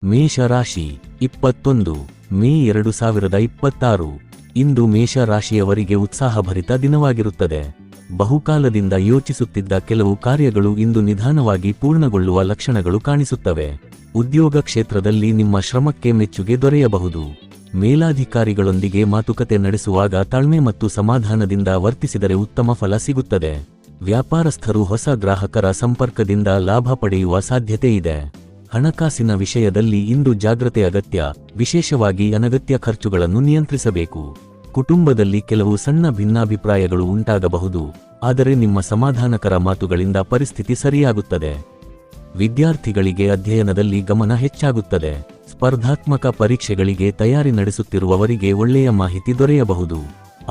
ಮೇಷರಾಶಿ 21 ಮೇ 2026 ಇಂದು ಮೇಷರಾಶಿಯವರಿಗೆ ಉತ್ಸಾಹಭರಿತ ದಿನವಾಗಿರುತ್ತದೆ. ಬಹುಕಾಲದಿಂದ ಯೋಚಿಸುತ್ತಿದ್ದ ಕೆಲವು ಕಾರ್ಯಗಳು ಇಂದು ನಿಧಾನವಾಗಿ ಪೂರ್ಣಗೊಳ್ಳುವ ಲಕ್ಷಣಗಳು ಕಾಣಿಸುತ್ತವೆ. ಉದ್ಯೋಗ ಕ್ಷೇತ್ರದಲ್ಲಿ ನಿಮ್ಮ ಶ್ರಮಕ್ಕೆ ಮೆಚ್ಚುಗೆ ದೊರೆಯಬಹುದು. ಮೇಲಾಧಿಕಾರಿಗಳೊಂದಿಗೆ ಮಾತುಕತೆ ನಡೆಸುವಾಗ ತಾಳ್ಮೆ ಮತ್ತು ಸಮಾಧಾನದಿಂದ ವರ್ತಿಸಿದರೆ ಉತ್ತಮ ಫಲ ಸಿಗುತ್ತದೆ. ವ್ಯಾಪಾರಸ್ಥರು ಹೊಸ ಗ್ರಾಹಕರ ಸಂಪರ್ಕದಿಂದ ಲಾಭ ಪಡೆಯುವ ಸಾಧ್ಯತೆ ಇದೆ. ಹಣಕಾಸಿನ ವಿಷಯದಲ್ಲಿ ಇಂದು ಜಾಗ್ರತೆ ಅಗತ್ಯ, ವಿಶೇಷವಾಗಿ ಅನಗತ್ಯ ಖರ್ಚುಗಳನ್ನು ನಿಯಂತ್ರಿಸಬೇಕು. ಕುಟುಂಬದಲ್ಲಿ ಕೆಲವು ಸಣ್ಣ ಭಿನ್ನಾಭಿಪ್ರಾಯಗಳು ಉಂಟಾಗಬಹುದು, ಆದರೆ ನಿಮ್ಮ ಸಮಾಧಾನಕರ ಮಾತುಗಳಿಂದ ಪರಿಸ್ಥಿತಿ ಸರಿಯಾಗುತ್ತದೆ. ವಿದ್ಯಾರ್ಥಿಗಳಿಗೆ ಅಧ್ಯಯನದಲ್ಲಿ ಗಮನ ಹೆಚ್ಚಾಗುತ್ತದೆ. ಸ್ಪರ್ಧಾತ್ಮಕ ಪರೀಕ್ಷೆಗಳಿಗೆ ತಯಾರಿ ನಡೆಸುತ್ತಿರುವವರಿಗೆ ಒಳ್ಳೆಯ ಮಾಹಿತಿ ದೊರೆಯಬಹುದು.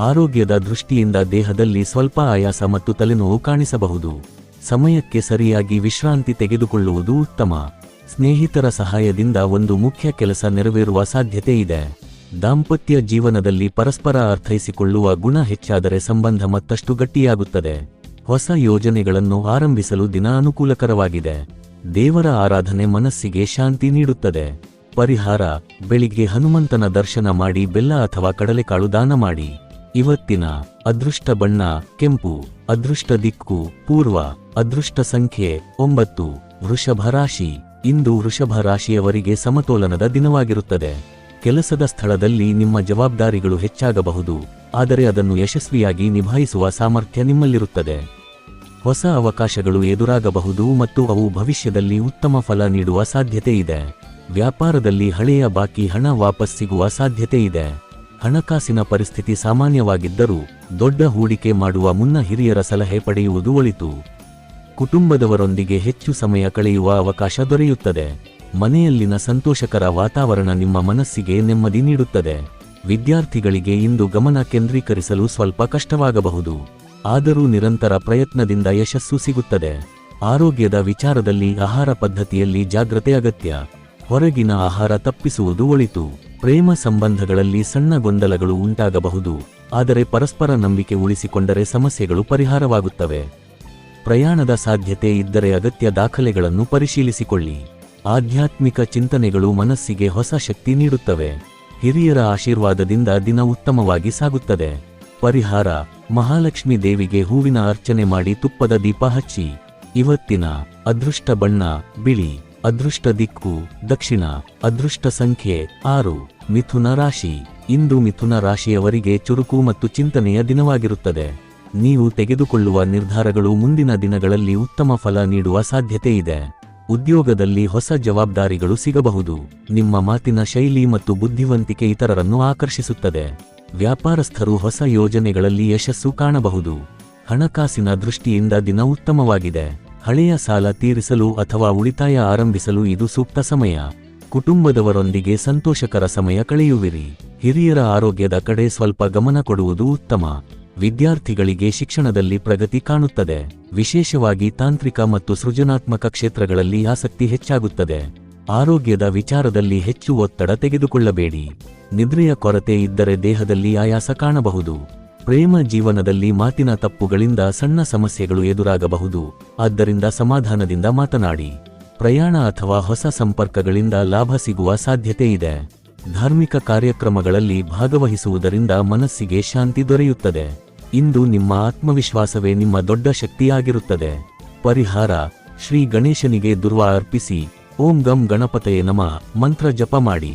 ಆರೋಗ್ಯದ ದೃಷ್ಟಿಯಿಂದ ದೇಹದಲ್ಲಿ ಸ್ವಲ್ಪ ಆಯಾಸ ಮತ್ತು ತಲೆನೋವು ಕಾಣಿಸಬಹುದು. ಸಮಯಕ್ಕೆ ಸರಿಯಾಗಿ ವಿಶ್ರಾಂತಿ ತೆಗೆದುಕೊಳ್ಳುವುದು ಉತ್ತಮ. ಸ್ನೇಹಿತರ ಸಹಾಯದಿಂದ ಒಂದು ಮುಖ್ಯ ಕೆಲಸ ನೆರವೇರುವ ಸಾಧ್ಯತೆ ಇದೆ. ದಾಂಪತ್ಯ ಜೀವನದಲ್ಲಿ ಪರಸ್ಪರ ಅರ್ಥೈಸಿಕೊಳ್ಳುವ ಗುಣ ಹೆಚ್ಚಾದರೆ ಸಂಬಂಧ ಮತ್ತಷ್ಟು ಗಟ್ಟಿಯಾಗುತ್ತದೆ. ಹೊಸ ಯೋಜನೆಗಳನ್ನು ಆರಂಭಿಸಲು ದಿನ ಅನುಕೂಲಕರವಾಗಿದೆ. ದೇವರ ಆರಾಧನೆ ಮನಸ್ಸಿಗೆ ಶಾಂತಿ ನೀಡುತ್ತದೆ. ಪರಿಹಾರ: ಬೆಳಿಗ್ಗೆ ಹನುಮಂತನ ದರ್ಶನ ಮಾಡಿ ಬೆಲ್ಲ ಅಥವಾ ಕಡಲೆಕಾಳು ದಾನ ಮಾಡಿ. ಇವತ್ತಿನ ಅದೃಷ್ಟ ಬಣ್ಣ ಕೆಂಪು. ಅದೃಷ್ಟ ದಿಕ್ಕು ಪೂರ್ವ. ಅದೃಷ್ಟ ಸಂಖ್ಯೆ 9. ವೃಷಭ ರಾಶಿ. ಇಂದು ವೃಷಭ ರಾಶಿಯವರಿಗೆ ಸಮತೋಲನದ ದಿನವಾಗಿರುತ್ತದೆ. ಕೆಲಸದ ಸ್ಥಳದಲ್ಲಿ ನಿಮ್ಮ ಜವಾಬ್ದಾರಿಗಳು ಹೆಚ್ಚಾಗಬಹುದು, ಆದರೆ ಅದನ್ನು ಯಶಸ್ವಿಯಾಗಿ ನಿಭಾಯಿಸುವ ಸಾಮರ್ಥ್ಯ ನಿಮ್ಮಲ್ಲಿರುತ್ತದೆ. ಹೊಸ ಅವಕಾಶಗಳು ಎದುರಾಗಬಹುದು ಮತ್ತು ಅವು ಭವಿಷ್ಯದಲ್ಲಿ ಉತ್ತಮ ಫಲ ನೀಡುವ ಸಾಧ್ಯತೆ ಇದೆ. ವ್ಯಾಪಾರದಲ್ಲಿ ಹಳೆಯ ಬಾಕಿ ಹಣ ವಾಪಸ್ ಸಿಗುವ ಸಾಧ್ಯತೆ ಇದೆ. ಹಣಕಾಸಿನ ಪರಿಸ್ಥಿತಿ ಸಾಮಾನ್ಯವಾಗಿದ್ದರೂ ದೊಡ್ಡ ಹೂಡಿಕೆ ಮಾಡುವ ಮುನ್ನ ಹಿರಿಯರ ಸಲಹೆ ಪಡೆಯುವುದು ಒಳಿತು. ಕುಟುಂಬದವರೊಂದಿಗೆ ಹೆಚ್ಚು ಸಮಯ ಕಳೆಯುವ ಅವಕಾಶ ದೊರೆಯುತ್ತದೆ. ಮನೆಯಲ್ಲಿನ ಸಂತೋಷಕರ ವಾತಾವರಣ ನಿಮ್ಮ ಮನಸ್ಸಿಗೆ ನೆಮ್ಮದಿ ನೀಡುತ್ತದೆ. ವಿದ್ಯಾರ್ಥಿಗಳಿಗೆ ಇಂದು ಗಮನ ಕೇಂದ್ರೀಕರಿಸಲು ಸ್ವಲ್ಪ ಕಷ್ಟವಾಗಬಹುದು, ಆದರೂ ನಿರಂತರ ಪ್ರಯತ್ನದಿಂದ ಯಶಸ್ಸು ಸಿಗುತ್ತದೆ. ಆರೋಗ್ಯದ ವಿಚಾರದಲ್ಲಿ ಆಹಾರ ಪದ್ಧತಿಯಲ್ಲಿ ಜಾಗ್ರತೆ ಅಗತ್ಯ. ಹೊರಗಿನ ಆಹಾರ ತಪ್ಪಿಸುವುದು ಒಳಿತು. ಪ್ರೇಮ ಸಂಬಂಧಗಳಲ್ಲಿ ಸಣ್ಣ ಗೊಂದಲಗಳು ಉಂಟಾಗಬಹುದು, ಆದರೆ ಪರಸ್ಪರ ನಂಬಿಕೆ ಉಳಿಸಿಕೊಂಡರೆ ಸಮಸ್ಯೆಗಳು ಪರಿಹಾರವಾಗುತ್ತವೆ. ಪ್ರಯಾಣದ ಸಾಧ್ಯತೆ ಇದ್ದರೆ ಅಗತ್ಯ ದಾಖಲೆಗಳನ್ನು ಪರಿಶೀಲಿಸಿಕೊಳ್ಳಿ. ಆಧ್ಯಾತ್ಮಿಕ ಚಿಂತನೆಗಳು ಮನಸ್ಸಿಗೆ ಹೊಸ ಶಕ್ತಿ ನೀಡುತ್ತವೆ. ಹಿರಿಯರ ಆಶೀರ್ವಾದದಿಂದ ದಿನ ಉತ್ತಮವಾಗಿ ಸಾಗುತ್ತದೆ. ಪರಿಹಾರ: ಮಹಾಲಕ್ಷ್ಮಿ ದೇವಿಗೆ ಹೂವಿನ ಅರ್ಚನೆ ಮಾಡಿ ತುಪ್ಪದ ದೀಪ ಹಚ್ಚಿ. ಇವತ್ತಿನ ಅದೃಷ್ಟ ಬಣ್ಣ ಬಿಳಿ. ಅದೃಷ್ಟ ದಿಕ್ಕು ದಕ್ಷಿಣ. ಅದೃಷ್ಟ ಸಂಖ್ಯೆ 6. ಮಿಥುನ ರಾಶಿ. ಇಂದು ಮಿಥುನ ರಾಶಿಯವರಿಗೆ ಚುರುಕು ಮತ್ತು ಚಿಂತನೆಯ ದಿನವಾಗಿರುತ್ತದೆ. ನೀವು ತೆಗೆದುಕೊಳ್ಳುವ ನಿರ್ಧಾರಗಳು ಮುಂದಿನ ದಿನಗಳಲ್ಲಿ ಉತ್ತಮ ಫಲ ನೀಡುವ ಸಾಧ್ಯತೆ ಇದೆ. ಉದ್ಯೋಗದಲ್ಲಿ ಹೊಸ ಜವಾಬ್ದಾರಿಗಳು ಸಿಗಬಹುದು. ನಿಮ್ಮ ಮಾತಿನ ಶೈಲಿ ಮತ್ತು ಬುದ್ಧಿವಂತಿಕೆ ಇತರರನ್ನು ಆಕರ್ಷಿಸುತ್ತದೆ. ವ್ಯಾಪಾರಸ್ಥರು ಹೊಸ ಯೋಜನೆಗಳಲ್ಲಿ ಯಶಸ್ಸು ಕಾಣಬಹುದು. ಹಣಕಾಸಿನ ದೃಷ್ಟಿಯಿಂದ ದಿನ ಉತ್ತಮವಾಗಿದೆ. ಹಳೆಯ ಸಾಲ ತೀರಿಸಲು ಅಥವಾ ಉಳಿತಾಯ ಆರಂಭಿಸಲು ಇದು ಸೂಕ್ತ ಸಮಯ. ಕುಟುಂಬದವರೊಂದಿಗೆ ಸಂತೋಷಕರ ಸಮಯ ಕಳೆಯುವಿರಿ. ಹಿರಿಯರ ಆರೋಗ್ಯದ ಕಡೆ ಸ್ವಲ್ಪ ಗಮನ ಕೊಡುವುದು ಉತ್ತಮ. ವಿದ್ಯಾರ್ಥಿಗಳಿಗೆ ಶಿಕ್ಷಣದಲ್ಲಿ ಪ್ರಗತಿ ಕಾಣುತ್ತದೆ. ವಿಶೇಷವಾಗಿ ತಾಂತ್ರಿಕ ಮತ್ತು ಸೃಜನಾತ್ಮಕ ಕ್ಷೇತ್ರಗಳಲ್ಲಿ ಆಸಕ್ತಿ ಹೆಚ್ಚಾಗುತ್ತದೆ. ಆರೋಗ್ಯದ ವಿಚಾರದಲ್ಲಿ ಹೆಚ್ಚು ಒತ್ತಡ ತೆಗೆದುಕೊಳ್ಳಬೇಡಿ. ನಿದ್ರೆಯ ಕೊರತೆ ಇದ್ದರೆ ದೇಹದಲ್ಲಿ ಆಯಾಸ ಕಾಣಬಹುದು. ಪ್ರೇಮ ಜೀವನದಲ್ಲಿ ಮಾತಿನ ತಪ್ಪುಗಳಿಂದ ಸಣ್ಣ ಸಮಸ್ಯೆಗಳು ಎದುರಾಗಬಹುದು, ಆದ್ದರಿಂದ ಸಮಾಧಾನದಿಂದ ಮಾತನಾಡಿ. ಪ್ರಯಾಣ ಅಥವಾ ಹೊಸ ಸಂಪರ್ಕಗಳಿಂದ ಲಾಭ ಸಿಗುವ ಸಾಧ್ಯತೆ ಇದೆ. ಧಾರ್ಮಿಕ ಕಾರ್ಯಕ್ರಮಗಳಲ್ಲಿ ಭಾಗವಹಿಸುವುದರಿಂದ ಮನಸ್ಸಿಗೆ ಶಾಂತಿ ದೊರೆಯುತ್ತದೆ. ಇಂದು ನಿಮ್ಮ ಆತ್ಮವಿಶ್ವಾಸವೇ ನಿಮ್ಮ ದೊಡ್ಡ ಶಕ್ತಿಯಾಗಿರುತ್ತದೆ. ಪರಿಹಾರ: ಶ್ರೀ ಗಣೇಶನಿಗೆ ದುರ್ವಾ ಅರ್ಪಿಸಿ. ಓಂ ಗಂ ಗಣಪತಯೇ ನಮಃ ಮಂತ್ರ ಜಪ ಮಾಡಿ.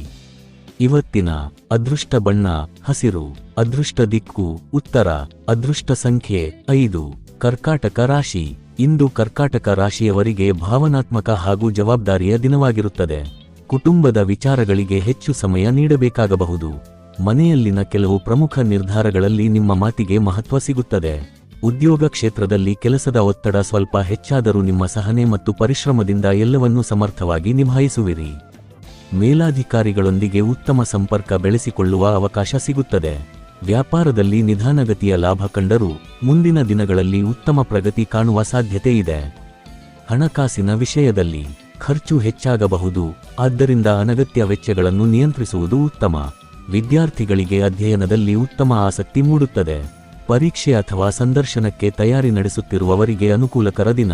ಇವತ್ತಿನ ಅದೃಷ್ಟ ಬಣ್ಣ ಹಸಿರು. ಅದೃಷ್ಟ ದಿಕ್ಕು ಉತ್ತರ. ಅದೃಷ್ಟ ಸಂಖ್ಯೆ 5. ಕರ್ಕಾಟಕ ರಾಶಿ. ಇಂದು ಕರ್ಕಾಟಕ ರಾಶಿಯವರಿಗೆ ಭಾವನಾತ್ಮಕ ಹಾಗೂ ಜವಾಬ್ದಾರಿಯ ದಿನವಾಗಿರುತ್ತದೆ. ಕುಟುಂಬದ ವಿಚಾರಗಳಿಗೆ ಹೆಚ್ಚು ಸಮಯ ನೀಡಬೇಕಾಗಬಹುದು. ಮನೆಯಲ್ಲಿನ ಕೆಲವು ಪ್ರಮುಖ ನಿರ್ಧಾರಗಳಲ್ಲಿ ನಿಮ್ಮ ಮಾತಿಗೆ ಮಹತ್ವ ಸಿಗುತ್ತದೆ. ಉದ್ಯೋಗ ಕ್ಷೇತ್ರದಲ್ಲಿ ಕೆಲಸದ ಒತ್ತಡ ಸ್ವಲ್ಪ ಹೆಚ್ಚಾದರೂ ನಿಮ್ಮ ಸಹನೆ ಮತ್ತು ಪರಿಶ್ರಮದಿಂದ ಎಲ್ಲವನ್ನೂ ಸಮರ್ಥವಾಗಿ ನಿಭಾಯಿಸುವಿರಿ. ಮೇಲಾಧಿಕಾರಿಗಳೊಂದಿಗೆ ಉತ್ತಮ ಸಂಪರ್ಕ ಬೆಳೆಸಿಕೊಳ್ಳುವ ಅವಕಾಶ ಸಿಗುತ್ತದೆ. ವ್ಯಾಪಾರದಲ್ಲಿ ನಿಧಾನಗತಿಯ ಲಾಭ ಕಂಡರೂ ಮುಂದಿನ ದಿನಗಳಲ್ಲಿ ಉತ್ತಮ ಪ್ರಗತಿ ಕಾಣುವ ಸಾಧ್ಯತೆ ಇದೆ. ಹಣಕಾಸಿನ ವಿಷಯದಲ್ಲಿ ಖರ್ಚು ಹೆಚ್ಚಾಗಬಹುದು, ಆದ್ದರಿಂದ ಅನಗತ್ಯ ವೆಚ್ಚಗಳನ್ನು ನಿಯಂತ್ರಿಸುವುದು ಉತ್ತಮ. ವಿದ್ಯಾರ್ಥಿಗಳಿಗೆ ಅಧ್ಯಯನದಲ್ಲಿ ಉತ್ತಮ ಆಸಕ್ತಿ ಮೂಡುತ್ತದೆ. ಪರೀಕ್ಷೆ ಅಥವಾ ಸಂದರ್ಶನಕ್ಕೆ ತಯಾರಿ ನಡೆಸುತ್ತಿರುವವರಿಗೆ ಅನುಕೂಲಕರ ದಿನ.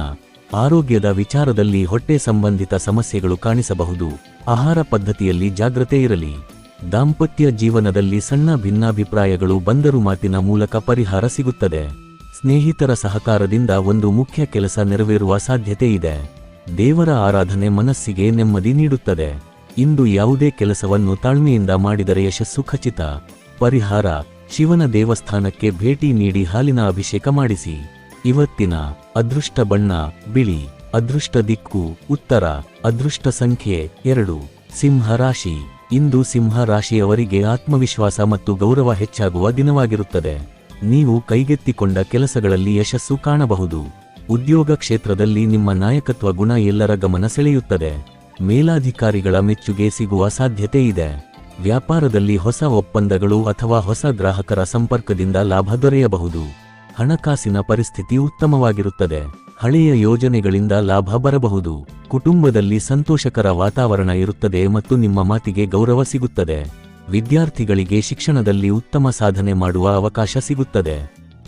ಆರೋಗ್ಯದ ವಿಚಾರದಲ್ಲಿ ಹೊಟ್ಟೆ ಸಂಬಂಧಿತ ಸಮಸ್ಯೆಗಳು ಕಾಣಿಸಬಹುದು. ಆಹಾರ ಪದ್ಧತಿಯಲ್ಲಿ ಜಾಗ್ರತೆ ಇರಲಿ. ದಾಂಪತ್ಯ ಜೀವನದಲ್ಲಿ ಸಣ್ಣ ಭಿನ್ನಾಭಿಪ್ರಾಯಗಳು ಬಂದರೂ ಮಾತಿನ ಮೂಲಕ ಪರಿಹಾರ ಸಿಗುತ್ತದೆ. ಸ್ನೇಹಿತರ ಸಹಕಾರದಿಂದ ಒಂದು ಮುಖ್ಯ ಕೆಲಸ ನೆರವೇರುವ ಸಾಧ್ಯತೆ ಇದೆ. ದೇವರ ಆರಾಧನೆ ಮನಸ್ಸಿಗೆ ನೆಮ್ಮದಿ ನೀಡುತ್ತದೆ. ಇಂದು ಯಾವುದೇ ಕೆಲಸವನ್ನು ತಾಳ್ಮೆಯಿಂದ ಮಾಡಿದರೆ ಯಶಸ್ಸು ಖಚಿತ. ಪರಿಹಾರ: ಶಿವನ ದೇವಸ್ಥಾನಕ್ಕೆ ಭೇಟಿ ನೀಡಿ ಹಾಲಿನ ಅಭಿಷೇಕ ಮಾಡಿಸಿ. ಇವತ್ತಿನ ಅದೃಷ್ಟ ಬಣ್ಣ ಬಿಳಿ. ಅದೃಷ್ಟ ದಿಕ್ಕು ಉತ್ತರ. ಅದೃಷ್ಟ ಸಂಖ್ಯೆ 2. ಸಿಂಹ ರಾಶಿ. ಇಂದು ಸಿಂಹ ರಾಶಿಯವರಿಗೆ ಆತ್ಮವಿಶ್ವಾಸ ಮತ್ತು ಗೌರವ ಹೆಚ್ಚಾಗುವ ದಿನವಾಗಿರುತ್ತದೆ. ನೀವು ಕೈಗೆತ್ತಿಕೊಂಡ ಕೆಲಸಗಳಲ್ಲಿ ಯಶಸ್ಸು ಕಾಣಬಹುದು. ಉದ್ಯೋಗ ಕ್ಷೇತ್ರದಲ್ಲಿ ನಿಮ್ಮ ನಾಯಕತ್ವ ಗುಣ ಎಲ್ಲರ ಗಮನ ಸೆಳೆಯುತ್ತದೆ. ಮೇಲಾಧಿಕಾರಿಗಳ ಮೆಚ್ಚುಗೆ ಸಿಗುವ ಸಾಧ್ಯತೆ ಇದೆ. ವ್ಯಾಪಾರದಲ್ಲಿ ಹೊಸ ಒಪ್ಪಂದಗಳು ಅಥವಾ ಹೊಸ ಗ್ರಾಹಕರ ಸಂಪರ್ಕದಿಂದ ಲಾಭ ದೊರೆಯಬಹುದು. ಹಣಕಾಸಿನ ಪರಿಸ್ಥಿತಿ ಉತ್ತಮವಾಗಿರುತ್ತದೆ. ಹಳೆಯ ಯೋಜನೆಗಳಿಂದ ಲಾಭ ಬರಬಹುದು. ಕುಟುಂಬದಲ್ಲಿ ಸಂತೋಷಕರ ವಾತಾವರಣ ಇರುತ್ತದೆ ಮತ್ತು ನಿಮ್ಮ ಮಾತಿಗೆ ಗೌರವ ಸಿಗುತ್ತದೆ. ವಿದ್ಯಾರ್ಥಿಗಳಿಗೆ ಶಿಕ್ಷಣದಲ್ಲಿ ಉತ್ತಮ ಸಾಧನೆ ಮಾಡುವ ಅವಕಾಶ ಸಿಗುತ್ತದೆ.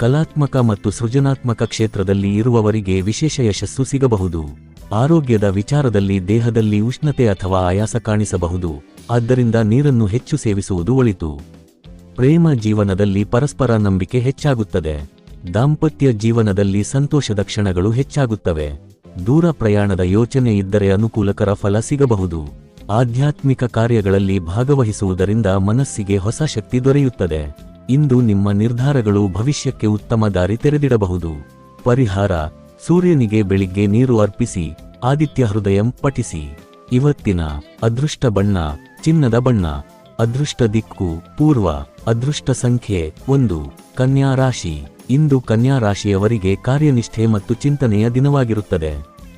ಕಲಾತ್ಮಕ ಮತ್ತು ಸೃಜನಾತ್ಮಕ ಕ್ಷೇತ್ರದಲ್ಲಿ ಇರುವವರಿಗೆ ವಿಶೇಷ ಯಶಸ್ಸು ಸಿಗಬಹುದು. ಆರೋಗ್ಯದ ವಿಚಾರದಲ್ಲಿ ದೇಹದಲ್ಲಿ ಉಷ್ಣತೆ ಅಥವಾ ಆಯಾಸ ಕಾಣಿಸಬಹುದು, ಆದ್ದರಿಂದ ನೀರನ್ನು ಹೆಚ್ಚು ಸೇವಿಸುವುದು ಒಳಿತು. ಪ್ರೇಮ ಜೀವನದಲ್ಲಿ ಪರಸ್ಪರ ನಂಬಿಕೆ ಹೆಚ್ಚಾಗುತ್ತದೆ. ದಾಂಪತ್ಯ ಜೀವನದಲ್ಲಿ ಸಂತೋಷದ ಕ್ಷಣಗಳು ಹೆಚ್ಚಾಗುತ್ತವೆ. ದೂರ ಪ್ರಯಾಣದ ಯೋಚನೆ ಇದ್ದರೆ ಅನುಕೂಲಕರ ಫಲ ಸಿಗಬಹುದು. ಆಧ್ಯಾತ್ಮಿಕ ಕಾರ್ಯಗಳಲ್ಲಿ ಭಾಗವಹಿಸುವುದರಿಂದ ಮನಸ್ಸಿಗೆ ಹೊಸ ಶಕ್ತಿ ದೊರೆಯುತ್ತದೆ. ಇಂದು ನಿಮ್ಮ ನಿರ್ಧಾರಗಳು ಭವಿಷ್ಯಕ್ಕೆ ಉತ್ತಮ ದಾರಿ ತೆರೆದಿಡಬಹುದು. ಪರಿಹಾರ: ಸೂರ್ಯನಿಗೆ ಬೆಳಿಗ್ಗೆ ನೀರು ಅರ್ಪಿಸಿ. ಆದಿತ್ಯ ಹೃದಯಂ ಪಠಿಸಿ. ಇವತ್ತಿನ ಅದೃಷ್ಟ ಬಣ್ಣ ಚಿನ್ನದ ಬಣ್ಣ. ಅದೃಷ್ಟ ದಿಕ್ಕು ಪೂರ್ವ. ಅದೃಷ್ಟ ಸಂಖ್ಯೆ 1. ಕನ್ಯಾ ರಾಶಿ. ಇಂದು ಕನ್ಯಾ ರಾಶಿಯವರಿಗೆ ಕಾರ್ಯನಿಷ್ಠೆ ಮತ್ತು ಚಿಂತನೆಯ ದಿನವಾಗಿರುತ್ತದೆ.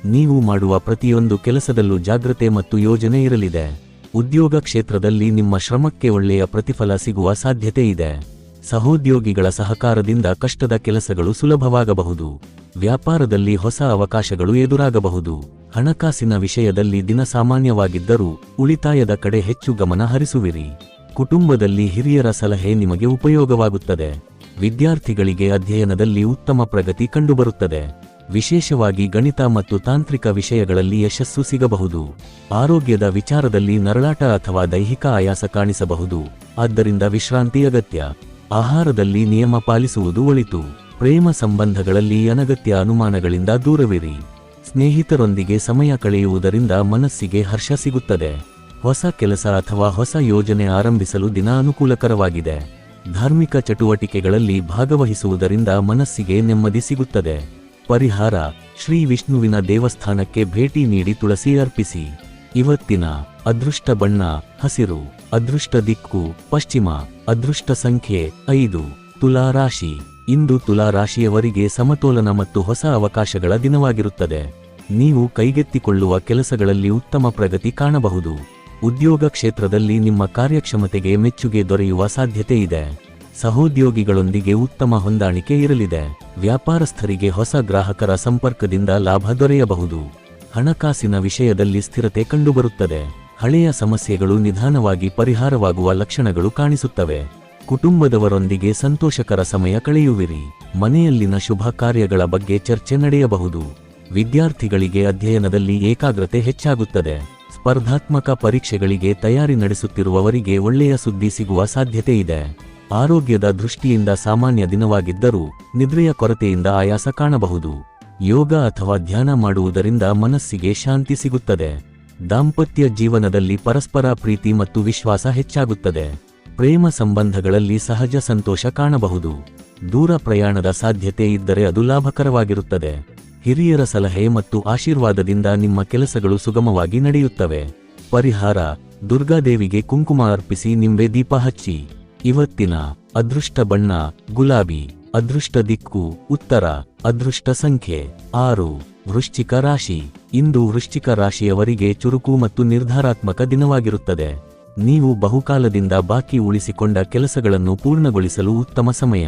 ನೀವು ಮಾಡುವ ಪ್ರತಿಯೊಂದು ಕೆಲಸದಲ್ಲೂ ಜಾಗ್ರತೆ ಮತ್ತು ಯೋಜನೆ ಇರಲಿದೆ. ಉದ್ಯೋಗ ಕ್ಷೇತ್ರದಲ್ಲಿ ನಿಮ್ಮ ಶ್ರಮಕ್ಕೆ ಒಳ್ಳೆಯ ಪ್ರತಿಫಲ ಸಿಗುವ ಸಾಧ್ಯತೆ ಇದೆ. ಸಹೋದ್ಯೋಗಿಗಳ ಸಹಕಾರದಿಂದ ಕಷ್ಟದ ಕೆಲಸಗಳು ಸುಲಭವಾಗಬಹುದು. ವ್ಯಾಪಾರದಲ್ಲಿ ಹೊಸ ಅವಕಾಶಗಳು ಎದುರಾಗಬಹುದು. ಹಣಕಾಸಿನ ವಿಷಯದಲ್ಲಿ ದಿನ ಸಾಮಾನ್ಯವಾಗಿದ್ದರೂ ಉಳಿತಾಯದ ಕಡೆ ಹೆಚ್ಚು ಗಮನ ಹರಿಸುವಿರಿ. ಕುಟುಂಬದಲ್ಲಿ ಹಿರಿಯರ ಸಲಹೆ ನಿಮಗೆ ಉಪಯೋಗವಾಗುತ್ತದೆ. ವಿದ್ಯಾರ್ಥಿಗಳಿಗೆ ಅಧ್ಯಯನದಲ್ಲಿ ಉತ್ತಮ ಪ್ರಗತಿ ಕಂಡುಬರುತ್ತದೆ. ವಿಶೇಷವಾಗಿ ಗಣಿತ ಮತ್ತು ತಾಂತ್ರಿಕ ವಿಷಯಗಳಲ್ಲಿ ಯಶಸ್ಸು ಸಿಗಬಹುದು. ಆರೋಗ್ಯದ ವಿಚಾರದಲ್ಲಿ ನರಳಾಟ ಅಥವಾ ದೈಹಿಕ ಆಯಾಸ ಕಾಣಿಸಬಹುದು, ಆದ್ದರಿಂದ ವಿಶ್ರಾಂತಿ ಅಗತ್ಯ. ಆಹಾರದಲ್ಲಿ ನಿಯಮ ಪಾಲಿಸುವುದು ಒಳಿತು. ಪ್ರೇಮ ಸಂಬಂಧಗಳಲ್ಲಿ ಅನಗತ್ಯ ಅನುಮಾನಗಳಿಂದ ದೂರವಿರಿ. ಸ್ನೇಹಿತರೊಂದಿಗೆ ಸಮಯ ಕಳೆಯುವುದರಿಂದ ಮನಸ್ಸಿಗೆ ಹರ್ಷ ಸಿಗುತ್ತದೆ. ಹೊಸ ಕೆಲಸ ಅಥವಾ ಹೊಸ ಯೋಜನೆ ಆರಂಭಿಸಲು ದಿನ ಅನುಕೂಲಕರವಾಗಿದೆ. ಧಾರ್ಮಿಕ ಚಟುವಟಿಕೆಗಳಲ್ಲಿ ಭಾಗವಹಿಸುವುದರಿಂದ ಮನಸ್ಸಿಗೆ ನೆಮ್ಮದಿ ಸಿಗುತ್ತದೆ. ಪರಿಹಾರ: ಶ್ರೀ ವಿಷ್ಣುವಿನ ದೇವಸ್ಥಾನಕ್ಕೆ ಭೇಟಿ ನೀಡಿ ತುಳಸಿ ಅರ್ಪಿಸಿ. ಇವತ್ತಿನ ಅದೃಷ್ಟ ಬಣ್ಣ ಹಸಿರು. ಅದೃಷ್ಟ ದಿಕ್ಕು ಪಶ್ಚಿಮ. ಅದೃಷ್ಟ ಸಂಖ್ಯೆ 5. ತುಲಾ ರಾಶಿ. ಇಂದು ತುಲಾ ರಾಶಿಯವರಿಗೆ ಸಮತೋಲನ ಮತ್ತು ಹೊಸ ಅವಕಾಶಗಳ ದಿನವಾಗಿರುತ್ತದೆ. ನೀವು ಕೈಗೆತ್ತಿಕೊಳ್ಳುವ ಕೆಲಸಗಳಲ್ಲಿ ಉತ್ತಮ ಪ್ರಗತಿ ಕಾಣಬಹುದು. ಉದ್ಯೋಗ ಕ್ಷೇತ್ರದಲ್ಲಿ ನಿಮ್ಮ ಕಾರ್ಯಕ್ಷಮತೆಗೆ ಮೆಚ್ಚುಗೆ ದೊರೆಯುವ ಸಾಧ್ಯತೆ ಇದೆ. ಸಹೋದ್ಯೋಗಿಗಳೊಂದಿಗೆ ಉತ್ತಮ ಹೊಂದಾಣಿಕೆ ಇರಲಿದೆ. ವ್ಯಾಪಾರಸ್ಥರಿಗೆ ಹೊಸ ಗ್ರಾಹಕರ ಸಂಪರ್ಕದಿಂದ ಲಾಭ ದೊರೆಯಬಹುದು. ಹಣಕಾಸಿನ ವಿಷಯದಲ್ಲಿ ಸ್ಥಿರತೆ ಕಂಡುಬರುತ್ತದೆ. ಹಳೆಯ ಸಮಸ್ಯೆಗಳು ನಿಧಾನವಾಗಿ ಪರಿಹಾರವಾಗುವ ಲಕ್ಷಣಗಳು ಕಾಣಿಸುತ್ತವೆ. ಕುಟುಂಬದವರೊಂದಿಗೆ ಸಂತೋಷಕರ ಸಮಯ ಕಳೆಯುವಿರಿ. ಮನೆಯಲ್ಲಿನ ಶುಭ ಕಾರ್ಯಗಳ ಬಗ್ಗೆ ಚರ್ಚೆ ನಡೆಯಬಹುದು. ವಿದ್ಯಾರ್ಥಿಗಳಿಗೆ ಅಧ್ಯಯನದಲ್ಲಿ ಏಕಾಗ್ರತೆ ಹೆಚ್ಚಾಗುತ್ತದೆ. ಸ್ಪರ್ಧಾತ್ಮಕ ಪರೀಕ್ಷೆಗಳಿಗೆ ತಯಾರಿ ನಡೆಸುತ್ತಿರುವವರಿಗೆ ಒಳ್ಳೆಯ ಸುದ್ದಿ ಸಿಗುವ ಸಾಧ್ಯತೆ ಇದೆ. ಆರೋಗ್ಯದ ದೃಷ್ಟಿಯಿಂದ ಸಾಮಾನ್ಯ ದಿನವಾಗಿದ್ದರೂ ನಿದ್ರೆಯ ಕೊರತೆಯಿಂದ ಆಯಾಸ ಕಾಣಬಹುದು. ಯೋಗ ಅಥವಾ ಧ್ಯಾನ ಮಾಡುವುದರಿಂದ ಮನಸ್ಸಿಗೆ ಶಾಂತಿ ಸಿಗುತ್ತದೆ. ದಾಂಪತ್ಯ ಜೀವನದಲ್ಲಿ ಪರಸ್ಪರ ಪ್ರೀತಿ ಮತ್ತು ವಿಶ್ವಾಸ ಹೆಚ್ಚಾಗುತ್ತದೆ. ಪ್ರೇಮ ಸಂಬಂಧಗಳಲ್ಲಿ ಸಹಜ ಸಂತೋಷ ಕಾಣಬಹುದು. ದೂರ ಪ್ರಯಾಣದ ಸಾಧ್ಯತೆ ಇದ್ದರೆ ಅದು ಲಾಭಕರವಾಗಿರುತ್ತದೆ. ಹಿರಿಯರ ಸಲಹೆ ಮತ್ತು ಆಶೀರ್ವಾದದಿಂದ ನಿಮ್ಮ ಕೆಲಸಗಳು ಸುಗಮವಾಗಿ ನಡೆಯುತ್ತವೆ. ಪರಿಹಾರ: ದುರ್ಗಾದೇವಿಗೆ ಕುಂಕುಮ ಅರ್ಪಿಸಿ ನಿಂಬೆ ದೀಪ ಹಚ್ಚಿ. ಇವತ್ತಿನ ಅದೃಷ್ಟ ಬಣ್ಣ ಗುಲಾಬಿ. ಅದೃಷ್ಟ ದಿಕ್ಕು ಉತ್ತರ. ಅದೃಷ್ಟ ಸಂಖ್ಯೆ 6. ವೃಶ್ಚಿಕ ರಾಶಿ. ಇಂದು ವೃಶ್ಚಿಕ ರಾಶಿಯವರಿಗೆ ಚುರುಕು ಮತ್ತು ನಿರ್ಧಾರಾತ್ಮಕ ದಿನವಾಗಿರುತ್ತದೆ. ನೀವು ಬಹುಕಾಲದಿಂದ ಬಾಕಿ ಉಳಿಸಿಕೊಂಡ ಕೆಲಸಗಳನ್ನು ಪೂರ್ಣಗೊಳಿಸಲು ಉತ್ತಮ ಸಮಯ.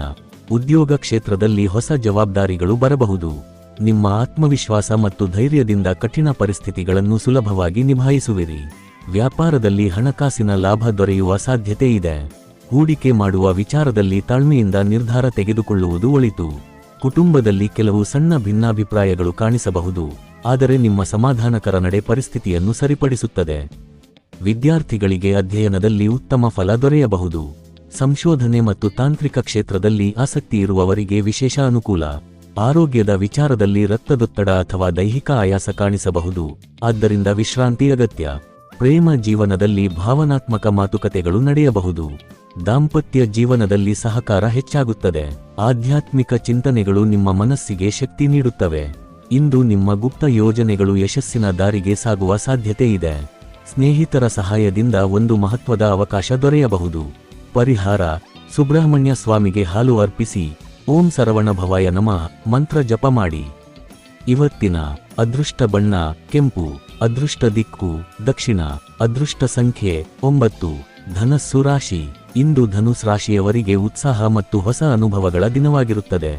ಉದ್ಯೋಗ ಕ್ಷೇತ್ರದಲ್ಲಿ ಹೊಸ ಜವಾಬ್ದಾರಿಗಳು ಬರಬಹುದು. ನಿಮ್ಮ ಆತ್ಮವಿಶ್ವಾಸ ಮತ್ತು ಧೈರ್ಯದಿಂದ ಕಠಿಣ ಪರಿಸ್ಥಿತಿಗಳನ್ನು ಸುಲಭವಾಗಿ ನಿಭಾಯಿಸುವಿರಿ. ವ್ಯಾಪಾರದಲ್ಲಿ ಹಣಕಾಸಿನ ಲಾಭ ದೊರೆಯುವ ಸಾಧ್ಯತೆ ಇದೆ. ಹೂಡಿಕೆ ಮಾಡುವ ವಿಚಾರದಲ್ಲಿ ತಾಳ್ಮೆಯಿಂದ ನಿರ್ಧಾರ ತೆಗೆದುಕೊಳ್ಳುವುದು ಒಳಿತು. ಕುಟುಂಬದಲ್ಲಿ ಕೆಲವು ಸಣ್ಣ ಭಿನ್ನಾಭಿಪ್ರಾಯಗಳು ಕಾಣಿಸಬಹುದು, ಆದರೆ ನಿಮ್ಮ ಸಮಾಧಾನಕರ ನಡೆ ಪರಿಸ್ಥಿತಿಯನ್ನು ಸರಿಪಡಿಸುತ್ತದೆ. ವಿದ್ಯಾರ್ಥಿಗಳಿಗೆ ಅಧ್ಯಯನದಲ್ಲಿ ಉತ್ತಮ ಫಲ ದೊರೆಯಬಹುದು. ಸಂಶೋಧನೆ ಮತ್ತು ತಾಂತ್ರಿಕ ಕ್ಷೇತ್ರದಲ್ಲಿ ಆಸಕ್ತಿ ಇರುವವರಿಗೆ ವಿಶೇಷ ಅನುಕೂಲ. ಆರೋಗ್ಯದ ವಿಚಾರದಲ್ಲಿ ರಕ್ತದೊತ್ತಡ ಅಥವಾ ದೈಹಿಕ ಆಯಾಸ ಕಾಣಿಸಬಹುದು, ಆದ್ದರಿಂದ ವಿಶ್ರಾಂತಿ ಅಗತ್ಯ. ಪ್ರೇಮ ಜೀವನದಲ್ಲಿ ಭಾವನಾತ್ಮಕ ಮಾತುಕತೆಗಳು ನಡೆಯಬಹುದು. ದಾಂಪತ್ಯ ಜೀವನದಲ್ಲಿ ಸಹಕಾರ ಹೆಚ್ಚಾಗುತ್ತದೆ. ಆಧ್ಯಾತ್ಮಿಕ ಚಿಂತನೆಗಳು ನಿಮ್ಮ ಮನಸ್ಸಿಗೆ ಶಕ್ತಿ ನೀಡುತ್ತವೆ. ಇಂದು ನಿಮ್ಮ ಗುಪ್ತ ಯೋಜನೆಗಳು ಯಶಸ್ಸಿನ ದಾರಿಗೆ ಸಾಗುವ ಸಾಧ್ಯತೆ ಇದೆ. ಸ್ನೇಹಿತರ ಸಹಾಯದಿಂದ ಒಂದು ಮಹತ್ವದ ಅವಕಾಶ ದೊರೆಯಬಹುದು. ಪರಿಹಾರ: ಸುಬ್ರಹ್ಮಣ್ಯ ಸ್ವಾಮಿಗೆ ಹಾಲು ಅರ್ಪಿಸಿ ಓಂ ಸರವಣ ಭವಾಯ ನಮಃ ಮಂತ್ರ ಜಪ ಮಾಡಿ. ಇವತ್ತಿನ ಅದೃಷ್ಟ ಬಣ್ಣ ಕೆಂಪು, ಅದೃಷ್ಟ ದಿಕ್ಕು ದಕ್ಷಿಣ, ಅದೃಷ್ಟ ಸಂಖ್ಯೆ 9. ಧನಸ್ಸು ರಾಶಿ. ಇಂದು ಧನುಸ್ ರಾಶಿಯವರಿಗೆ ಉತ್ಸಾಹ ಮತ್ತು ಹೊಸ ಅನುಭವಗಳ ದಿನವಾಗಿರುತ್ತದೆ.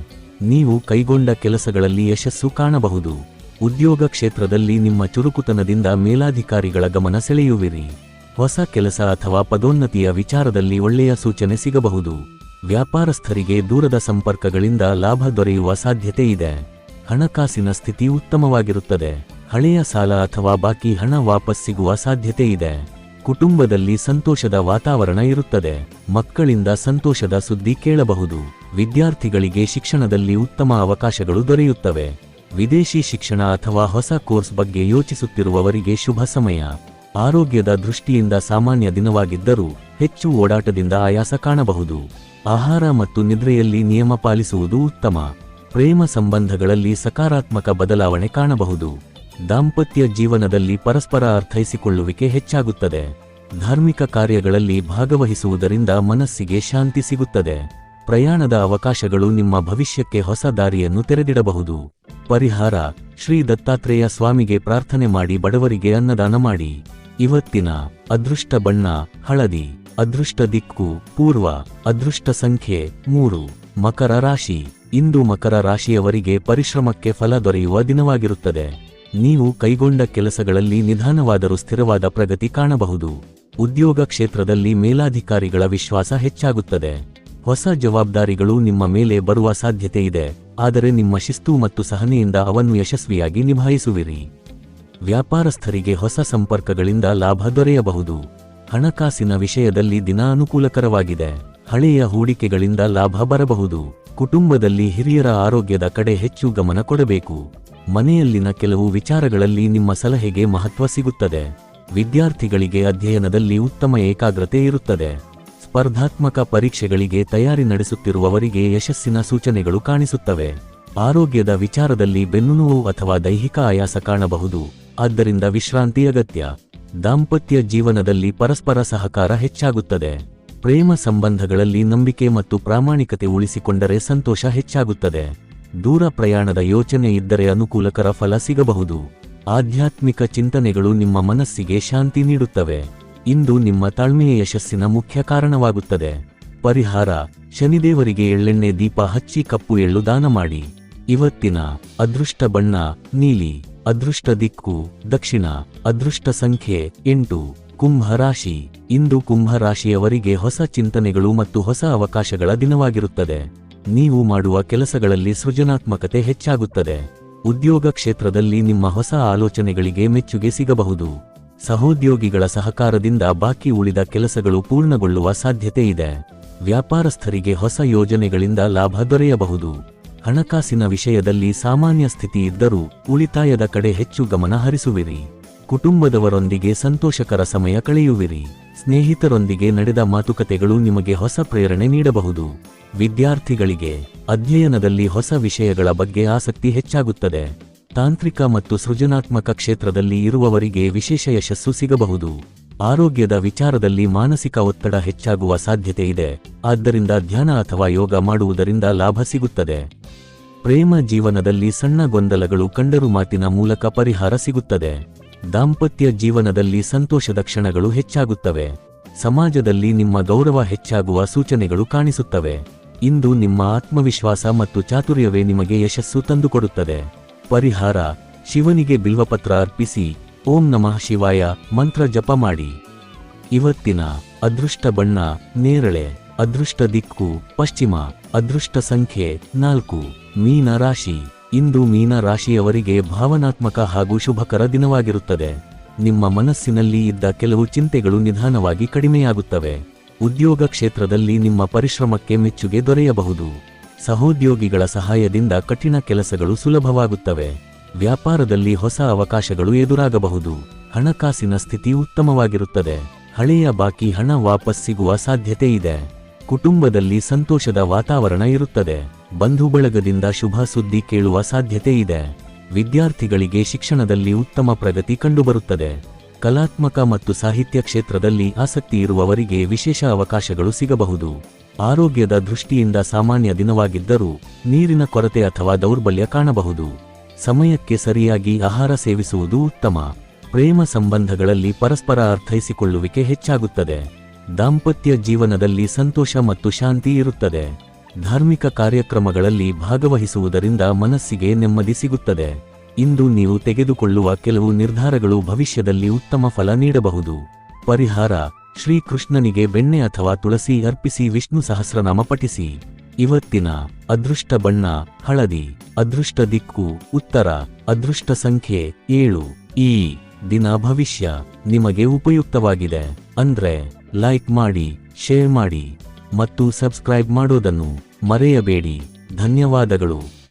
ನೀವು ಕೈಗೊಂಡ ಕೆಲಸಗಳಲ್ಲಿ ಯಶಸ್ಸು ಕಾಣಬಹುದು. ಉದ್ಯೋಗ ಕ್ಷೇತ್ರದಲ್ಲಿ ನಿಮ್ಮ ಚುರುಕುತನದಿಂದ ಮೇಲಾಧಿಕಾರಿಗಳ ಗಮನ ಸೆಳೆಯುವಿರಿ. ಹೊಸ ಕೆಲಸ ಅಥವಾ ಪದೋನ್ನತಿಯ ವಿಚಾರದಲ್ಲಿ ಒಳ್ಳೆಯ ಸೂಚನೆ ಸಿಗಬಹುದು. ವ್ಯಾಪಾರಸ್ಥರಿಗೆ ದೂರದ ಸಂಪರ್ಕಗಳಿಂದ ಲಾಭ ದೊರೆಯುವ ಸಾಧ್ಯತೆ ಇದೆ. ಹಣಕಾಸಿನ ಸ್ಥಿತಿ ಉತ್ತಮವಾಗಿರುತ್ತದೆ. ಹಳೆಯ ಸಾಲ ಅಥವಾ ಬಾಕಿ ಹಣ ವಾಪಸ್ ಸಿಗುವ ಸಾಧ್ಯತೆ ಇದೆ. ಕುಟುಂಬದಲ್ಲಿ ಸಂತೋಷದ ವಾತಾವರಣ ಇರುತ್ತದೆ. ಮಕ್ಕಳಿಂದ ಸಂತೋಷದ ಸುದ್ದಿ ಕೇಳಬಹುದು. ವಿದ್ಯಾರ್ಥಿಗಳಿಗೆ ಶಿಕ್ಷಣದಲ್ಲಿ ಉತ್ತಮ ಅವಕಾಶಗಳು ದೊರೆಯುತ್ತವೆ. ವಿದೇಶಿ ಶಿಕ್ಷಣ ಅಥವಾ ಹೊಸ ಕೋರ್ಸ್ ಬಗ್ಗೆ ಯೋಚಿಸುತ್ತಿರುವವರಿಗೆ ಶುಭ ಸಮಯ. ಆರೋಗ್ಯದ ದೃಷ್ಟಿಯಿಂದ ಸಾಮಾನ್ಯ ದಿನವಾಗಿದ್ದರೂ ಹೆಚ್ಚು ಓಡಾಟದಿಂದ ಆಯಾಸ ಕಾಣಬಹುದು. ಆಹಾರ ಮತ್ತು ನಿದ್ರೆಯಲ್ಲಿ ನಿಯಮ ಪಾಲಿಸುವುದು ಉತ್ತಮ. ಪ್ರೇಮ ಸಂಬಂಧಗಳಲ್ಲಿ ಸಕಾರಾತ್ಮಕ ಬದಲಾವಣೆ ಕಾಣಬಹುದು. ದಾಂಪತ್ಯ ಜೀವನದಲ್ಲಿ ಪರಸ್ಪರ ಅರ್ಥೈಸಿಕೊಳ್ಳುವಿಕೆ ಹೆಚ್ಚಾಗುತ್ತದೆ. ಧಾರ್ಮಿಕ ಕಾರ್ಯಗಳಲ್ಲಿ ಭಾಗವಹಿಸುವುದರಿಂದ ಮನಸ್ಸಿಗೆ ಶಾಂತಿ ಸಿಗುತ್ತದೆ. ಪ್ರಯಾಣದ ಅವಕಾಶಗಳು ನಿಮ್ಮ ಭವಿಷ್ಯಕ್ಕೆ ಹೊಸ ದಾರಿಯನ್ನು ತೆರೆದಿಡಬಹುದು. ಪರಿಹಾರ: ಶ್ರೀ ದತ್ತಾತ್ರೇಯ ಸ್ವಾಮಿಗೆ ಪ್ರಾರ್ಥನೆ ಮಾಡಿ ಬಡವರಿಗೆ ಅನ್ನದಾನ ಮಾಡಿ. ಇವತ್ತಿನ ಅದೃಷ್ಟ ಬಣ್ಣ ಹಳದಿ, ಅದೃಷ್ಟ ದಿಕ್ಕು ಪೂರ್ವ, ಅದೃಷ್ಟ ಸಂಖ್ಯೆ 3. ಮಕರ ರಾಶಿ. ಇಂದು ಮಕರ ರಾಶಿಯವರಿಗೆ ಪರಿಶ್ರಮಕ್ಕೆ ಫಲ ದೊರೆಯುವ ದಿನವಾಗಿರುತ್ತದೆ. ನೀವು ಕೈಗೊಂಡ ಕೆಲಸಗಳಲ್ಲಿ ನಿಧಾನವಾದರೂ ಸ್ಥಿರವಾದ ಪ್ರಗತಿ ಕಾಣಬಹುದು. ಉದ್ಯೋಗ ಕ್ಷೇತ್ರದಲ್ಲಿ ಮೇಲಾಧಿಕಾರಿಗಳ ವಿಶ್ವಾಸ ಹೆಚ್ಚಾಗುತ್ತದೆ. ಹೊಸ ಜವಾಬ್ದಾರಿಗಳು ನಿಮ್ಮ ಮೇಲೆ ಬರುವ ಸಾಧ್ಯತೆ ಇದೆ, ಆದರೆ ನಿಮ್ಮ ಶಿಸ್ತು ಮತ್ತು ಸಹನೆಯಿಂದ ಅವನ್ನು ಯಶಸ್ವಿಯಾಗಿ ನಿಭಾಯಿಸುವಿರಿ. ವ್ಯಾಪಾರಸ್ಥರಿಗೆ ಹೊಸ ಸಂಪರ್ಕಗಳಿಂದ ಲಾಭ ದೊರೆಯಬಹುದು. ಹಣಕಾಸಿನ ವಿಷಯದಲ್ಲಿ ದಿನ ಅನುಕೂಲಕರವಾಗಿದೆ. ಹಳೆಯ ಹೂಡಿಕೆಗಳಿಂದ ಲಾಭ ಬರಬಹುದು. ಕುಟುಂಬದಲ್ಲಿ ಹಿರಿಯರ ಆರೋಗ್ಯದ ಕಡೆ ಹೆಚ್ಚು ಗಮನ ಕೊಡಬೇಕು. ಮನೆಯಲ್ಲಿನ ಕೆಲವು ವಿಚಾರಗಳಲ್ಲಿ ನಿಮ್ಮ ಸಲಹೆಗೆ ಮಹತ್ವ ಸಿಗುತ್ತದೆ. ವಿದ್ಯಾರ್ಥಿಗಳಿಗೆ ಅಧ್ಯಯನದಲ್ಲಿ ಉತ್ತಮ ಏಕಾಗ್ರತೆ ಇರುತ್ತದೆ. ಸ್ಪರ್ಧಾತ್ಮಕ ಪರೀಕ್ಷೆಗಳಿಗೆ ತಯಾರಿ ನಡೆಸುತ್ತಿರುವವರಿಗೆ ಯಶಸ್ಸಿನ ಸೂಚನೆಗಳು ಕಾಣಿಸುತ್ತವೆ. ಆರೋಗ್ಯದ ವಿಚಾರದಲ್ಲಿ ಬೆನ್ನುನೋವು ಅಥವಾ ದೈಹಿಕ ಆಯಾಸ ಕಾಣಬಹುದು, ಆದ್ದರಿಂದ ವಿಶ್ರಾಂತಿ ಅಗತ್ಯ. ದಾಂಪತ್ಯ ಜೀವನದಲ್ಲಿ ಪರಸ್ಪರ ಸಹಕಾರ ಹೆಚ್ಚಾಗುತ್ತದೆ. ಪ್ರೇಮ ಸಂಬಂಧಗಳಲ್ಲಿ ನಂಬಿಕೆ ಮತ್ತು ಪ್ರಾಮಾಣಿಕತೆ ಉಳಿಸಿಕೊಂಡರೆ ಸಂತೋಷ ಹೆಚ್ಚಾಗುತ್ತದೆ. ದೂರ ಪ್ರಯಾಣದ ಯೋಚನೆ ಇದ್ದರೆ ಅನುಕೂಲಕರ ಫಲ ಸಿಗಬಹುದು. ಆಧ್ಯಾತ್ಮಿಕ ಚಿಂತನೆಗಳು ನಿಮ್ಮ ಮನಸ್ಸಿಗೆ ಶಾಂತಿ ನೀಡುತ್ತವೆ. ಇಂದು ನಿಮ್ಮ ತಾಳ್ಮೆಯ ಯಶಸ್ಸಿನ ಮುಖ್ಯ ಕಾರಣವಾಗುತ್ತದೆ. ಪರಿಹಾರ: ಶನಿದೇವರಿಗೆ ಎಳ್ಳೆಣ್ಣೆ ದೀಪ ಹಚ್ಚಿ ಕಪ್ಪು ಎಳ್ಳು ದಾನ ಮಾಡಿ. ಇವತ್ತಿನ ಅದೃಷ್ಟ ಬಣ್ಣ ನೀಲಿ, ಅದೃಷ್ಟ ದಿಕ್ಕು ದಕ್ಷಿಣ, ಅದೃಷ್ಟ ಸಂಖ್ಯೆ 8. ಕುಂಭ ರಾಶಿ. ಇಂದು ಕುಂಭ ರಾಶಿಯವರಿಗೆ ಹೊಸ ಚಿಂತನೆಗಳು ಮತ್ತು ಹೊಸ ಅವಕಾಶಗಳ ದಿನವಾಗಿರುತ್ತದೆ. ನೀವು ಮಾಡುವ ಕೆಲಸಗಳಲ್ಲಿ ಸೃಜನಾತ್ಮಕತೆ ಹೆಚ್ಚಾಗುತ್ತದೆ. ಉದ್ಯೋಗ ಕ್ಷೇತ್ರದಲ್ಲಿ ನಿಮ್ಮ ಹೊಸ ಆಲೋಚನೆಗಳಿಗೆ ಮೆಚ್ಚುಗೆ ಸಿಗಬಹುದು. ಸಹೋದ್ಯೋಗಿಗಳ ಸಹಕಾರದಿಂದ ಬಾಕಿ ಉಳಿದ ಕೆಲಸಗಳು ಪೂರ್ಣಗೊಳ್ಳುವ ಸಾಧ್ಯತೆ ಇದೆ. ವ್ಯಾಪಾರಸ್ಥರಿಗೆ ಹೊಸ ಯೋಜನೆಗಳಿಂದ ಲಾಭ ದೊರೆಯಬಹುದು. ಹಣಕಾಸಿನ ವಿಷಯದಲ್ಲಿ ಸಾಮಾನ್ಯ ಸ್ಥಿತಿ ಇದ್ದರೂ ಉಳಿತಾಯದ ಕಡೆ ಹೆಚ್ಚು ಗಮನ ಹರಿಸುವಿರಿ. ಕುಟುಂಬದವರೊಂದಿಗೆ ಸಂತೋಷಕರ ಸಮಯ ಕಳೆಯುವಿರಿ. ಸ್ನೇಹಿತರೊಂದಿಗೆ ನಡೆದ ಮಾತುಕತೆಗಳು ನಿಮಗೆ ಹೊಸ ಪ್ರೇರಣೆ ನೀಡಬಹುದು. ವಿದ್ಯಾರ್ಥಿಗಳಿಗೆ ಅಧ್ಯಯನದಲ್ಲಿ ಹೊಸ ವಿಷಯಗಳ ಬಗ್ಗೆ ಆಸಕ್ತಿ ಹೆಚ್ಚಾಗುತ್ತದೆ. ತಾಂತ್ರಿಕ ಮತ್ತು ಸೃಜನಾತ್ಮಕ ಕ್ಷೇತ್ರದಲ್ಲಿ ಇರುವವರಿಗೆ ವಿಶೇಷ ಯಶಸ್ಸು ಸಿಗಬಹುದು. ಆರೋಗ್ಯದ ವಿಚಾರದಲ್ಲಿ ಮಾನಸಿಕ ಒತ್ತಡ ಹೆಚ್ಚಾಗುವ ಸಾಧ್ಯತೆ ಇದೆ, ಆದ್ದರಿಂದ ಧ್ಯಾನ ಅಥವಾ ಯೋಗ ಮಾಡುವುದರಿಂದ ಲಾಭ ಸಿಗುತ್ತದೆ. ಪ್ರೇಮ ಜೀವನದಲ್ಲಿ ಸಣ್ಣ ಗೊಂದಲಗಳು ಕಂಡರೂ ಮಾತಿನ ಮೂಲಕ ಪರಿಹಾರ ಸಿಗುತ್ತದೆ. ದಾಂಪತ್ಯ ಜೀವನದಲ್ಲಿ ಸಂತೋಷದ ಕ್ಷಣಗಳು ಹೆಚ್ಚಾಗುತ್ತವೆ. ಸಮಾಜದಲ್ಲಿ ನಿಮ್ಮ ಗೌರವ ಹೆಚ್ಚಾಗುವ ಸೂಚನೆಗಳು ಕಾಣಿಸುತ್ತವೆ. ಇಂದು ನಿಮ್ಮ ಆತ್ಮವಿಶ್ವಾಸ ಮತ್ತು ಚಾತುರ್ಯವೇ ನಿಮಗೆ ಯಶಸ್ಸು ತಂದುಕೊಡುತ್ತದೆ. ಪರಿಹಾರ: ಶಿವನಿಗೆ ಬಿಲ್ವಪತ್ರ ಅರ್ಪಿಸಿ ಓಂ ನಮಃ ಶಿವಾಯ ಮಂತ್ರ ಜಪ ಮಾಡಿ. ಇವತ್ತಿನ ಅದೃಷ್ಟ ಬಣ್ಣ ನೇರಳೆ, ಅದೃಷ್ಟ ದಿಕ್ಕು ಪಶ್ಚಿಮ, ಅದೃಷ್ಟ ಸಂಖ್ಯೆ 4. ಮೀನ ರಾಶಿ. ಇಂದು ಮೀನ ರಾಶಿಯವರಿಗೆ ಭಾವನಾತ್ಮಕ ಹಾಗೂ ಶುಭಕರ ದಿನವಾಗಿರುತ್ತದೆ. ನಿಮ್ಮ ಮನಸ್ಸಿನಲ್ಲಿ ಇದ್ದ ಕೆಲವು ಚಿಂತೆಗಳು ನಿಧಾನವಾಗಿ ಕಡಿಮೆಯಾಗುತ್ತವೆ. ಉದ್ಯೋಗ ಕ್ಷೇತ್ರದಲ್ಲಿ ನಿಮ್ಮ ಪರಿಶ್ರಮಕ್ಕೆ ಮೆಚ್ಚುಗೆ ದೊರೆಯಬಹುದು. ಸಹೋದ್ಯೋಗಿಗಳ ಸಹಾಯದಿಂದ ಕಠಿಣ ಕೆಲಸಗಳು ಸುಲಭವಾಗುತ್ತವೆ. ವ್ಯಾಪಾರದಲ್ಲಿ ಹೊಸ ಅವಕಾಶಗಳು ಎದುರಾಗಬಹುದು. ಹಣಕಾಸಿನ ಸ್ಥಿತಿ ಉತ್ತಮವಾಗಿರುತ್ತದೆ. ಹಳೆಯ ಬಾಕಿ ಹಣ ವಾಪಸ್ ಸಿಗುವ ಸಾಧ್ಯತೆ ಇದೆ. ಕುಟುಂಬದಲ್ಲಿ ಸಂತೋಷದ ವಾತಾವರಣ ಇರುತ್ತದೆ. ಬಂಧು ಬಳಗದಿಂದ ಶುಭ ಸುದ್ದಿ ಕೇಳುವ ಸಾಧ್ಯತೆ ಇದೆ. ವಿದ್ಯಾರ್ಥಿಗಳಿಗೆ ಶಿಕ್ಷಣದಲ್ಲಿ ಉತ್ತಮ ಪ್ರಗತಿ ಕಂಡುಬರುತ್ತದೆ. ಕಲಾತ್ಮಕ ಮತ್ತು ಸಾಹಿತ್ಯ ಕ್ಷೇತ್ರದಲ್ಲಿ ಆಸಕ್ತಿ ಇರುವವರಿಗೆ ವಿಶೇಷ ಅವಕಾಶಗಳು ಸಿಗಬಹುದು. ಆರೋಗ್ಯದ ದೃಷ್ಟಿಯಿಂದ ಸಾಮಾನ್ಯ ದಿನವಾಗಿದ್ದರೂ ನೀರಿನ ಕೊರತೆ ಅಥವಾ ದೌರ್ಬಲ್ಯ ಕಾಣಬಹುದು. ಸಮಯಕ್ಕೆ ಸರಿಯಾಗಿ ಆಹಾರ ಸೇವಿಸುವುದು ಉತ್ತಮ. ಪ್ರೇಮ ಸಂಬಂಧಗಳಲ್ಲಿ ಪರಸ್ಪರ ಅರ್ಥೈಸಿಕೊಳ್ಳುವಿಕೆ ಹೆಚ್ಚಾಗುತ್ತದೆ. ದಾಂಪತ್ಯ ಜೀವನದಲ್ಲಿ ಸಂತೋಷ ಮತ್ತು ಶಾಂತಿ ಇರುತ್ತದೆ. ಧಾರ್ಮಿಕ ಕಾರ್ಯಕ್ರಮಗಳಲ್ಲಿ ಭಾಗವಹಿಸುವುದರಿಂದ ಮನಸ್ಸಿಗೆ ನೆಮ್ಮದಿ ಸಿಗುತ್ತದೆ. ಇಂದು ನೀವು ತೆಗೆದುಕೊಳ್ಳುವ ಕೆಲವು ನಿರ್ಧಾರಗಳು ಭವಿಷ್ಯದಲ್ಲಿ ಉತ್ತಮ ಫಲ ನೀಡಬಹುದು. ಪರಿಹಾರ: ಶ್ರೀಕೃಷ್ಣನಿಗೆ ಬೆಣ್ಣೆ ಅಥವಾ ತುಳಸಿ ಅರ್ಪಿಸಿ ವಿಷ್ಣು ಸಹಸ್ರನಾಮ ಪಠಿಸಿ. ಇವತ್ತಿನ ಅದೃಷ್ಟ ಬಣ್ಣ ಹಳದಿ. ಅದೃಷ್ಟ ದಿಕ್ಕು ಉತ್ತರ. ಅದೃಷ್ಟ ಸಂಖ್ಯೆ 7. ಈ ದಿನ ಭವಿಷ್ಯ ನಿಮಗೆ ಉಪಯುಕ್ತವಾಗಿದೆ ಅಂದ್ರೆ ಲೈಕ್ ಮಾಡಿ, ಶೇರ್ ಮಾಡಿ ಮತ್ತು ಸಬ್ಸ್ಕ್ರೈಬ್ ಮಾಡೋದನ್ನು ಮರೆಯಬೇಡಿ. ಧನ್ಯವಾದಗಳು.